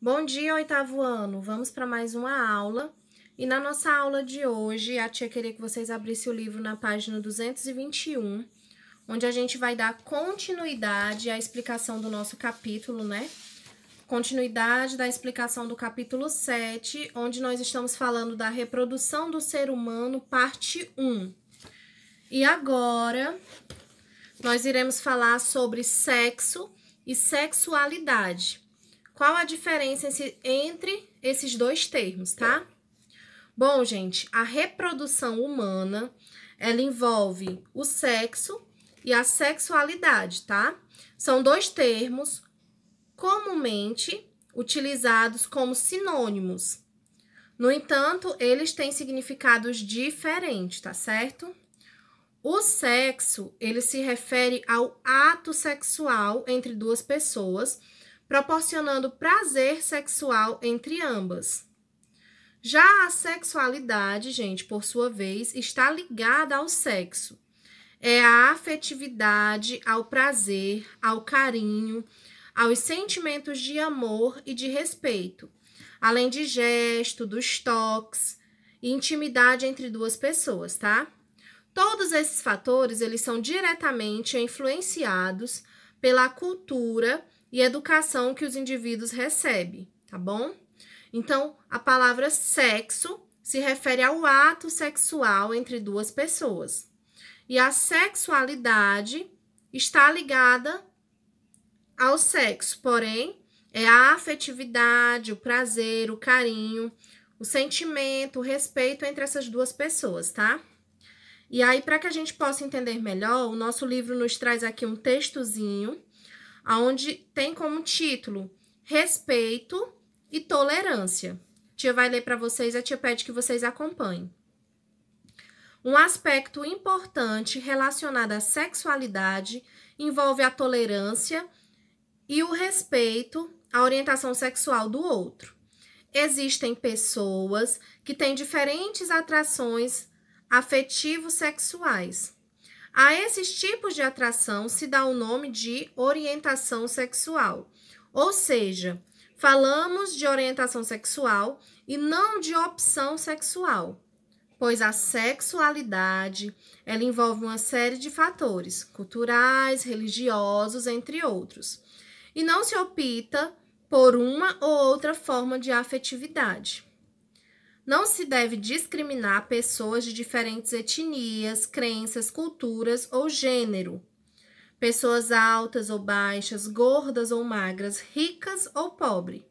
Bom dia, oitavo ano! Vamos para mais uma aula. E na nossa aula de hoje, a tia queria que vocês abrissem o livro na página 221, onde a gente vai dar continuidade à explicação do nosso capítulo, né? Continuidade da explicação do capítulo 7, onde nós estamos falando da reprodução do ser humano, parte 1. E agora, nós iremos falar sobre sexo e sexualidade. Qual a diferença entre esses dois termos, tá? Bom, gente, a reprodução humana, ela envolve o sexo e a sexualidade, tá? São dois termos comumente utilizados como sinônimos. No entanto, eles têm significados diferentes, tá certo? O sexo, ele se refere ao ato sexual entre duas pessoas, proporcionando prazer sexual entre ambas. Já a sexualidade, gente, por sua vez, está ligada ao sexo. É a afetividade, ao prazer, ao carinho, aos sentimentos de amor e de respeito, além de gesto, dos toques e intimidade entre duas pessoas, tá? Todos esses fatores, eles são diretamente influenciados pela cultura e educação que os indivíduos recebem, tá bom? Então, a palavra sexo se refere ao ato sexual entre duas pessoas. E a sexualidade está ligada ao sexo, porém, é a afetividade, o prazer, o carinho, o sentimento, o respeito entre essas duas pessoas, tá? E aí, para que a gente possa entender melhor, o nosso livro nos traz aqui um textozinho, onde tem como título Respeito e Tolerância. A tia vai ler para vocês, a tia pede que vocês acompanhem. Um aspecto importante relacionado à sexualidade envolve a tolerância e o respeito à orientação sexual do outro. Existem pessoas que têm diferentes atrações afetivos sexuais. A esses tipos de atração se dá o nome de orientação sexual. Ou seja, falamos de orientação sexual e não de opção sexual, pois a sexualidade, ela envolve uma série de fatores culturais, religiosos, entre outros, e não se opta por uma ou outra forma de afetividade. Não se deve discriminar pessoas de diferentes etnias, crenças, culturas ou gênero. Pessoas altas ou baixas, gordas ou magras, ricas ou pobres,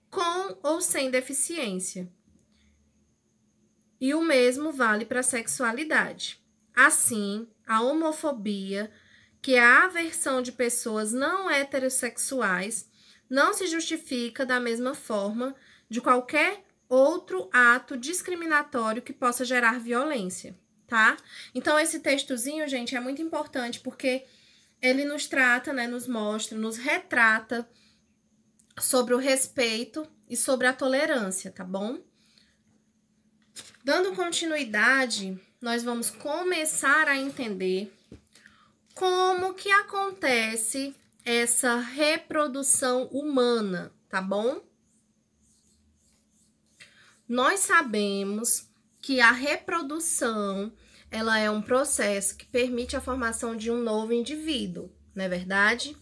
com ou sem deficiência. E o mesmo vale para a sexualidade. Assim, a homofobia, que é a aversão de pessoas não heterossexuais, não se justifica da mesma forma de qualquer outro ato discriminatório que possa gerar violência, tá? Então, esse textozinho, gente, é muito importante porque ele nos trata, né, nos mostra, nos retrata sobre o respeito e sobre a tolerância, tá bom? Dando continuidade, nós vamos começar a entender como que acontece essa reprodução humana, tá bom? Nós sabemos que a reprodução, ela é um processo que permite a formação de um novo indivíduo, não é verdade?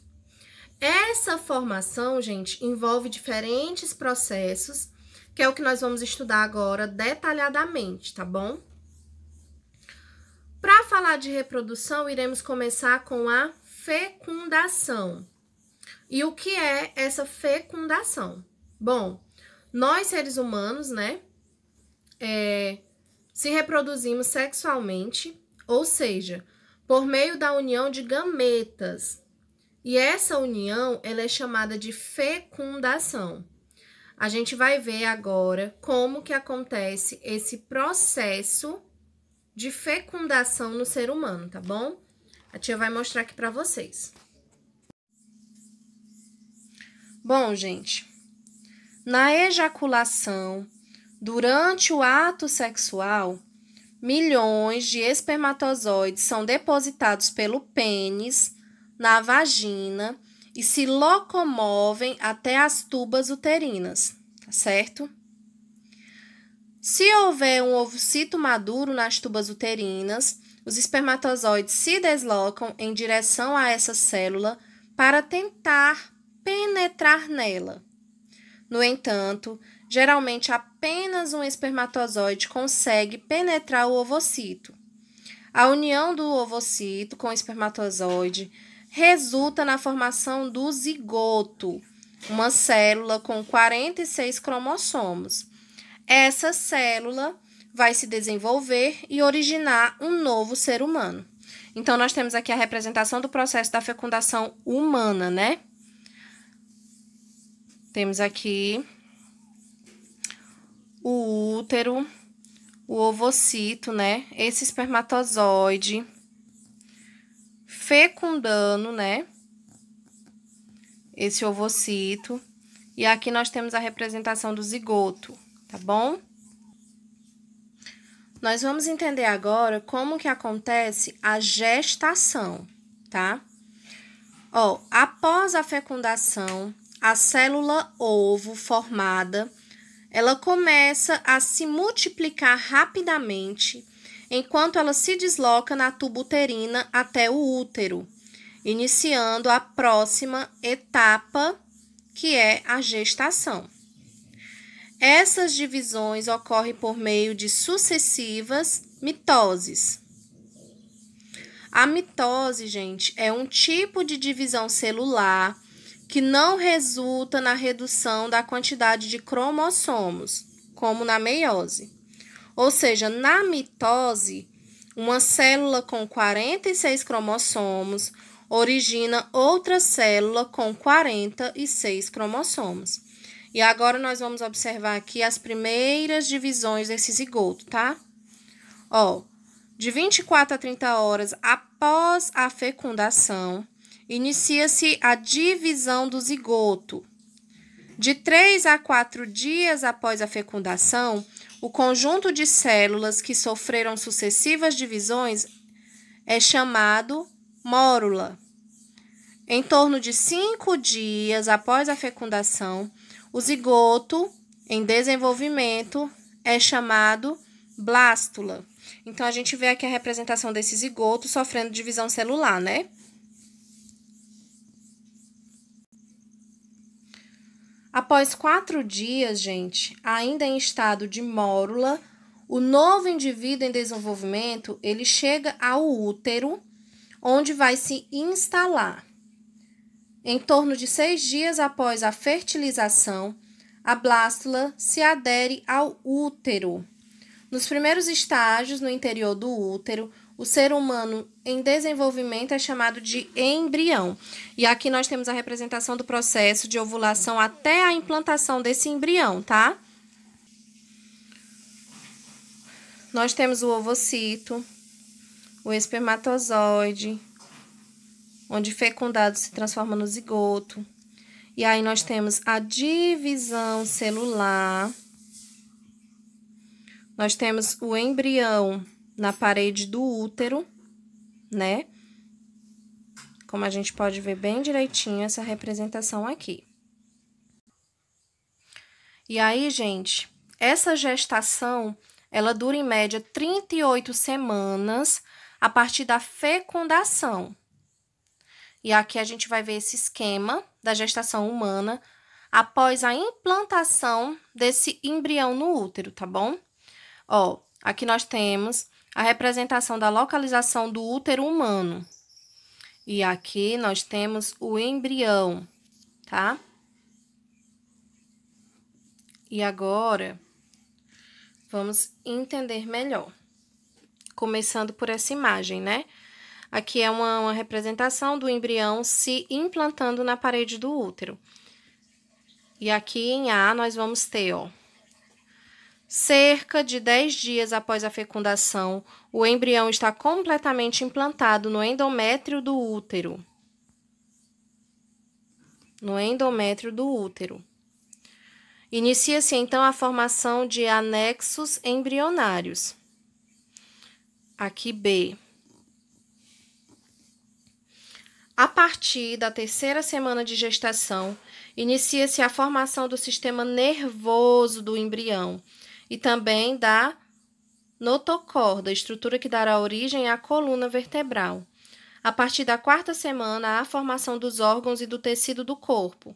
Essa formação, gente, envolve diferentes processos, que é o que nós vamos estudar agora detalhadamente, tá bom? Para falar de reprodução, iremos começar com a fecundação. E o que é essa fecundação? Bom, nós, seres humanos, né, se reproduzimos sexualmente, ou seja, por meio da união de gametas. E essa união, ela é chamada de fecundação. A gente vai ver agora como que acontece esse processo de fecundação no ser humano, tá bom? A tia vai mostrar aqui para vocês. Bom, gente, na ejaculação, durante o ato sexual, milhões de espermatozoides são depositados pelo pênis na vagina e se locomovem até as tubas uterinas, tá certo? Se houver um ovocito maduro nas tubas uterinas, os espermatozoides se deslocam em direção a essa célula para tentar penetrar nela. No entanto, geralmente apenas um espermatozoide consegue penetrar o ovocito. A união do ovocito com o espermatozoide resulta na formação do zigoto, uma célula com 46 cromossomos. Essa célula vai se desenvolver e originar um novo ser humano. Então, nós temos aqui a representação do processo da fecundação humana, né? Temos aqui o útero, o ovocito, né? Esse espermatozoide fecundando, né? Esse ovocito. E aqui nós temos a representação do zigoto, tá bom? Nós vamos entender agora como que acontece a gestação, tá? Ó, após a fecundação, a célula ovo formada, ela começa a se multiplicar rapidamente, enquanto ela se desloca na tuba uterina até o útero, iniciando a próxima etapa, que é a gestação. Essas divisões ocorrem por meio de sucessivas mitoses. A mitose, gente, é um tipo de divisão celular que não resulta na redução da quantidade de cromossomos, como na meiose. Ou seja, na mitose, uma célula com 46 cromossomos origina outra célula com 46 cromossomos. E agora nós vamos observar aqui as primeiras divisões desse zigoto, tá? Ó, de 24 a 30 horas após a fecundação, inicia-se a divisão do zigoto. De 3 a 4 dias após a fecundação, o conjunto de células que sofreram sucessivas divisões é chamado mórula. Em torno de 5 dias após a fecundação, o zigoto em desenvolvimento é chamado blástula. Então, a gente vê aqui a representação desse zigoto sofrendo divisão celular, né? Após 4 dias, gente, ainda em estado de mórula, o novo indivíduo em desenvolvimento, ele chega ao útero, onde vai se instalar. Em torno de 6 dias após a fertilização, a blástula se adere ao útero. Nos primeiros estágios, no interior do útero, o ser humano em desenvolvimento é chamado de embrião. E aqui nós temos a representação do processo de ovulação até a implantação desse embrião, tá? Nós temos o ovocito, o espermatozoide, onde fecundado se transforma no zigoto. E aí nós temos a divisão celular. Nós temos o embrião na parede do útero, né? Como a gente pode ver bem direitinho essa representação aqui. E aí, gente, essa gestação, ela dura em média 38 semanas a partir da fecundação. E aqui a gente vai ver esse esquema da gestação humana após a implantação desse embrião no útero, tá bom? Ó, aqui nós temos a representação da localização do útero humano. E aqui nós temos o embrião, tá? E agora, vamos entender melhor. Começando por essa imagem, né? Aqui é uma representação do embrião se implantando na parede do útero. E aqui em A nós vamos ter, ó, cerca de 10 dias após a fecundação, o embrião está completamente implantado no endométrio do útero. No endométrio do útero. Inicia-se, então, a formação de anexos embrionários. Aqui B. A partir da terceira semana de gestação, inicia-se a formação do sistema nervoso do embrião e também da notocorda, estrutura que dará origem à coluna vertebral. A partir da quarta semana, há a formação dos órgãos e do tecido do corpo.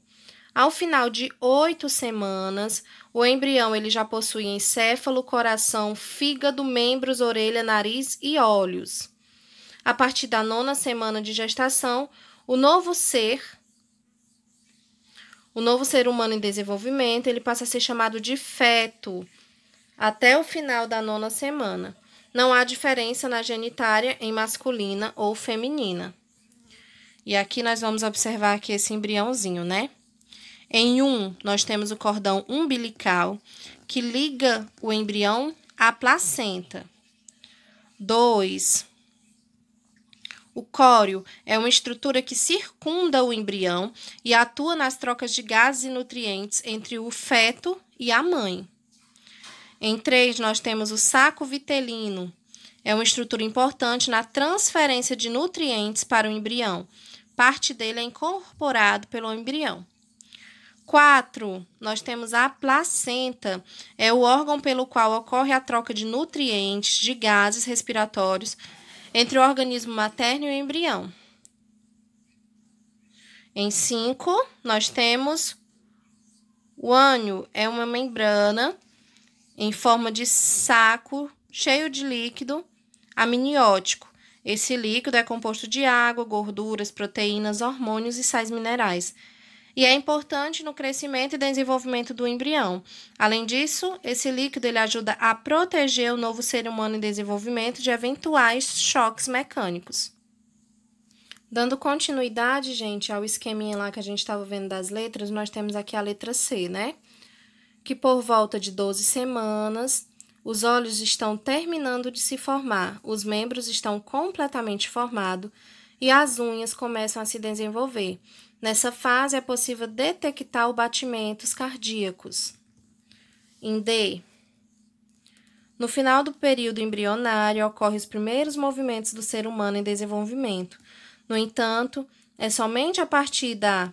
Ao final de 8 semanas, o embrião ele já possui encéfalo, coração, fígado, membros, orelha, nariz e olhos. A partir da 9ª semana de gestação, o novo ser humano em desenvolvimento, ele passa a ser chamado de feto até o final da 9ª semana. Não há diferença na genitália em masculina ou feminina. E aqui nós vamos observar aqui esse embriãozinho, né? Em nós temos o cordão umbilical, que liga o embrião à placenta. 2, o córeo é uma estrutura que circunda o embrião e atua nas trocas de gases e nutrientes entre o feto e a mãe. Em 3, nós temos o saco vitelino. É uma estrutura importante na transferência de nutrientes para o embrião. Parte dele é incorporado pelo embrião. 4, nós temos a placenta. É o órgão pelo qual ocorre a troca de nutrientes, de gases respiratórios, entre o organismo materno e o embrião. Em 5, nós temos o ânio, é uma membrana em forma de saco cheio de líquido amniótico. Esse líquido é composto de água, gorduras, proteínas, hormônios e sais minerais. E é importante no crescimento e desenvolvimento do embrião. Além disso, esse líquido ele ajuda a proteger o novo ser humano em desenvolvimento de eventuais choques mecânicos. Dando continuidade, gente, ao esqueminha lá que a gente estava vendo das letras, nós temos aqui a letra C, né? Que por volta de 12 semanas, os olhos estão terminando de se formar, os membros estão completamente formados e as unhas começam a se desenvolver. Nessa fase, é possível detectar os batimentos cardíacos. Em D, no final do período embrionário, ocorrem os primeiros movimentos do ser humano em desenvolvimento. No entanto, é somente a partir da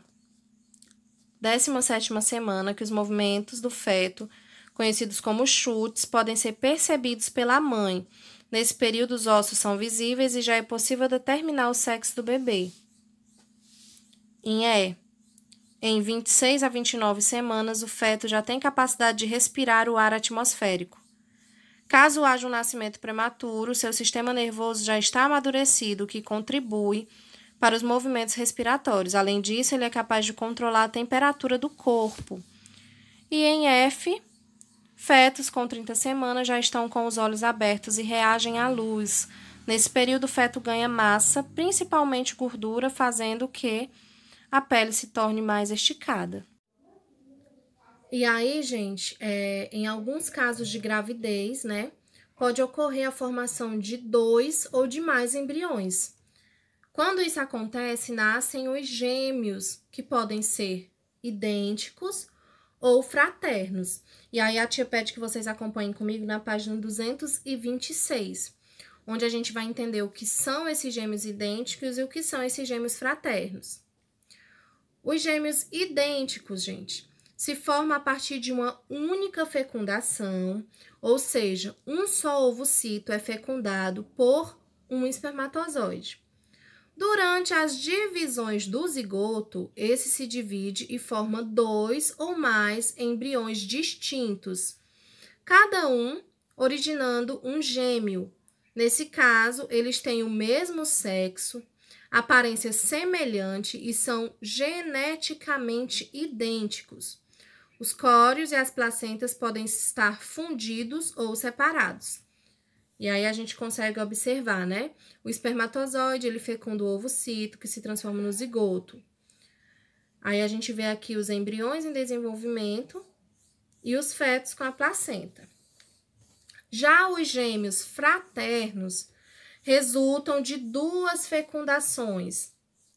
17ª semana que os movimentos do feto, conhecidos como chutes, podem ser percebidos pela mãe. Nesse período, os ossos são visíveis e já é possível determinar o sexo do bebê. Em E, em 26 a 29 semanas, o feto já tem capacidade de respirar o ar atmosférico. Caso haja um nascimento prematuro, seu sistema nervoso já está amadurecido, o que contribui para os movimentos respiratórios. Além disso, ele é capaz de controlar a temperatura do corpo. E em F, fetos com 30 semanas já estão com os olhos abertos e reagem à luz. Nesse período, o feto ganha massa, principalmente gordura, fazendo que a pele se torne mais esticada. E aí, gente, em alguns casos de gravidez, né, pode ocorrer a formação de 2 ou de mais embriões. Quando isso acontece, nascem os gêmeos, que podem ser idênticos ou fraternos. E aí, a tia pede que vocês acompanhem comigo na página 226, onde a gente vai entender o que são esses gêmeos idênticos e o que são esses gêmeos fraternos. Os gêmeos idênticos, gente, se formam a partir de uma única fecundação, ou seja, um só ovocito é fecundado por um espermatozoide. Durante as divisões do zigoto, esse se divide e forma 2 ou mais embriões distintos, cada um originando um gêmeo. Nesse caso, eles têm o mesmo sexo, aparência semelhante e são geneticamente idênticos. Os córios e as placentas podem estar fundidos ou separados. E aí a gente consegue observar, né? O espermatozoide, ele fecunda o ovocito, que se transforma no zigoto. Aí a gente vê aqui os embriões em desenvolvimento e os fetos com a placenta. Já os gêmeos fraternos resultam de 2 fecundações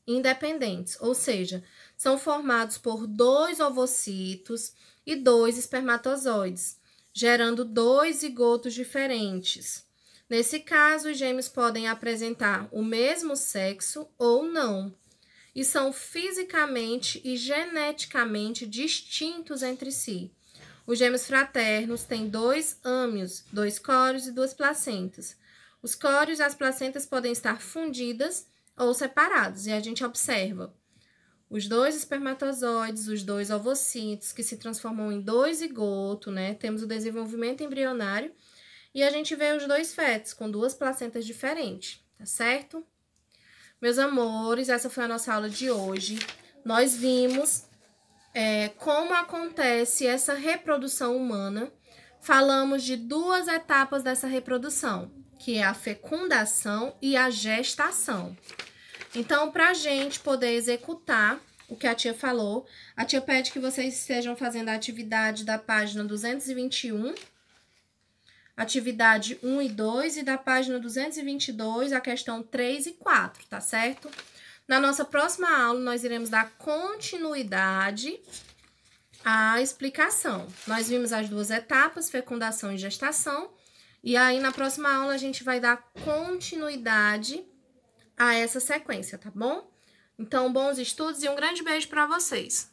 independentes, ou seja, são formados por 2 ovocitos e 2 espermatozoides, gerando 2 zigotos diferentes. Nesse caso, os gêmeos podem apresentar o mesmo sexo ou não. e são fisicamente e geneticamente distintos entre si. Os gêmeos fraternos têm 2 âmios, 2 córios e 2 placentas. Os córios e as placentas podem estar fundidas ou separados, e a gente observa os 2 espermatozoides, os 2 ovocitos, que se transformam em 2 zigotos, né? Temos o desenvolvimento embrionário, e a gente vê os 2 fetos com 2 placentas diferentes, tá certo? Meus amores, essa foi a nossa aula de hoje. Nós vimos como acontece essa reprodução humana. Falamos de 2 etapas dessa reprodução, que é a fecundação e a gestação. Então, para a gente poder executar o que a tia falou, a tia pede que vocês estejam fazendo a atividade da página 221, atividade 1 e 2, e da página 222, a questão 3 e 4, tá certo? Na nossa próxima aula, nós iremos dar continuidade à explicação. Nós vimos as 2 etapas, fecundação e gestação, e aí na próxima aula a gente vai dar continuidade a essa sequência, tá bom? Então, bons estudos e um grande beijo para vocês!